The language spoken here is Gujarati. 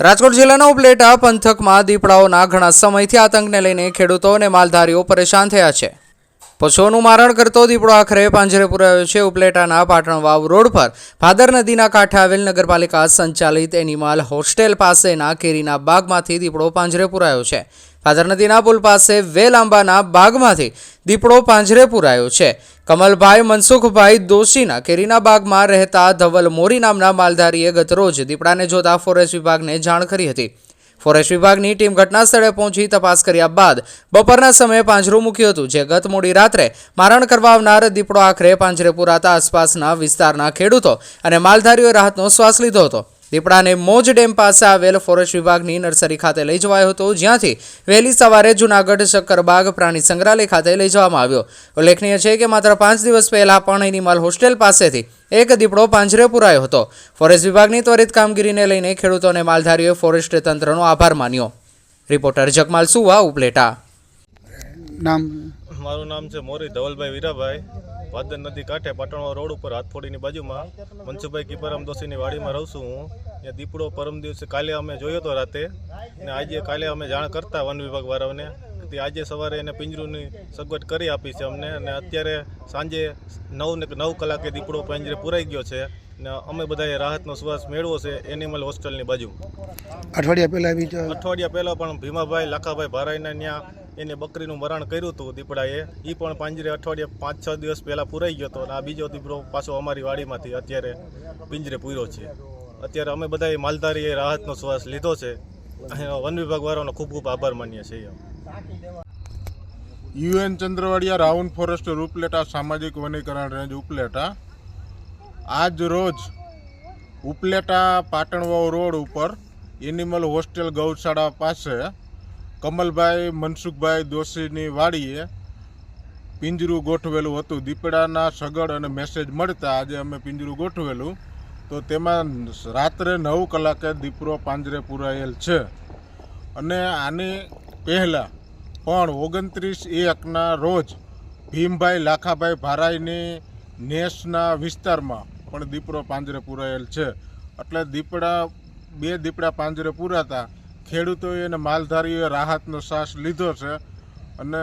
રાજકોટ જિલ્લાના ઉપલેટા પંથકમાં દીપડાઓના ઘણા સમયથી આતંકને લઈને ખેડૂતો અને માલધારીઓ પરેશાન થયા છે। પશુઓનું મારણ કરતો દીપડો આખરે પાંજરે પુરાયો છે। ઉપલેટાના પાટણ વાવ રોડ પર ભાદર નદીના કાંઠે આવેલ નગરપાલિકા સંચાલિત એનિમલ હોસ્ટેલ પાસેના કેરીના બાગમાંથી દીપડો પાંજરે પુરાયો છે। ભાદર નદીના પુલ પાસે વેલ આંબાના બાગમાંથી દીપડો પાંજરે પુરાયો છે। કમલભાઈ મનસુખભાઈ દોશીના કેરીના બાગમાં રહેતા ધવલ મોરી નામના માલધારીએ ગતરોજ દીપડાને જોતા ફોરેસ્ટ વિભાગને જાણ કરી હતી। ફોરેસ્ટ વિભાગની ટીમ ઘટના સ્થળે પહોંચી તપાસ કર્યા બાદ બપોરના સમયે પાંજરું મૂક્યું હતું, જે ગત મોડી રાત્રે મારણ કરવા આવનાર દીપડો આખરે પાંજરે પુરાતા આસપાસના વિસ્તારના ખેડૂતો અને માલધારીઓએ રાહતનો શ્વાસ લીધો હતો। દીપડાને મોજ ડેમ પાસે આવેલ ફોરેસ્ટ વિભાગની નર્સરી ખાતે લઈ જવાયો હતો, જ્યાંથી વહેલી સવારે જૂનાગઢ શક્કરબાગ પ્રાણી સંગ્રહાલય ખાતે લઈ જવામાં આવ્યો। ઉલ્લેખનીય છે કે માત્ર 5 દિવસ પહેલા પણ એનિમલ હોસ્ટેલ પાસેથી એક દીપડો પાંજરે પુરાયો હતો। ફોરેસ્ટ વિભાગની ત્વરિત કામગીરીને લઈને ખેડૂતો અને માલધારીઓએ ફોરેસ્ટ તંત્રનો આભાર માન્યો। રિપોર્ટર જગમાલ સુવા, ઉપલેટા। મારું નામ છે મોરી ધવલભાઈ વીરાભાઈ। ભાદર નદી કાંઠે પાટણવા રોડ ઉપર હાથફોડીની બાજુમાં મનસુખભાઈ કીપરામ દોશીની વાડીમાં રહું છું હું। ત્યાં દીપડો પરમ દિવસે કાલે અમે જોયો હતો રાતે, ને આજે કાલે અમે જાણ કરતા વન વિભાગ વાળાઓને, આજે સવારે એને પિંજરુની સગવડ કરી આપી છે અમને, અને અત્યારે સાંજે 9 કલાકે દીપડો પાંજરે પુરાઈ ગયો છે ને અમે બધાએ રાહતનો શ્વાસ મેળવો છે એનિમલ હોસ્ટેલની બાજુ। અઠવાડિયા પહેલાં પણ ભીમાભાઈ લાખાભાઈ ભારાઈના ત્યાં એને બકરીનું મરણ કર્યું હતું દીપડાએ, એ પણ પાંજરે અઠવાડિયા 5-6 દિવસ પહેલાં પુરાઈ ગયો હતો, અને આ બીજો દીપડો પાછો અમારી વાડીમાંથી અત્યારે પિંજરે પૂર્યો છે। અત્યારે અમે બધાએ માલધારીએ રાહતનો શ્વાસ લીધો છે। વન વિભાગ વાળાનો ખૂબ ખૂબ આભાર માનીએ છીએ। UN Chandravadiya round forester Upleta સામાજિક વનીકરણ રેન્જ ઉપલેટા। આજ રોજ ઉપલેટા પાટણવાવ રોડ ઉપર એનિમલ હોસ્ટેલ ગૌશાળા પાસે કમલભાઈ મનસુખભાઈ દોશીની વાડીએ પિંજરું ગોઠવેલું હતું। દીપડાના સગડ અને મેસેજ મળતા આજે અમે પિંજરું ગોઠવેલું, તો તેમાં રાત્રે 9 કલાકે દીપડો પાંજરે પુરાયેલ છે। અને આની પહેલાં પણ 29/1ના રોજ ભીમભાઈ લાખાભાઈ ભારાઈની નેસના વિસ્તારમાં પણ દીપડો પાંજરે પુરાયેલ છે। એટલે બે દીપડા પાંજરે પુરાતા ખેડૂતોએ અને માલધારીઓએ રાહતનો શ્વાસ લીધો છે, અને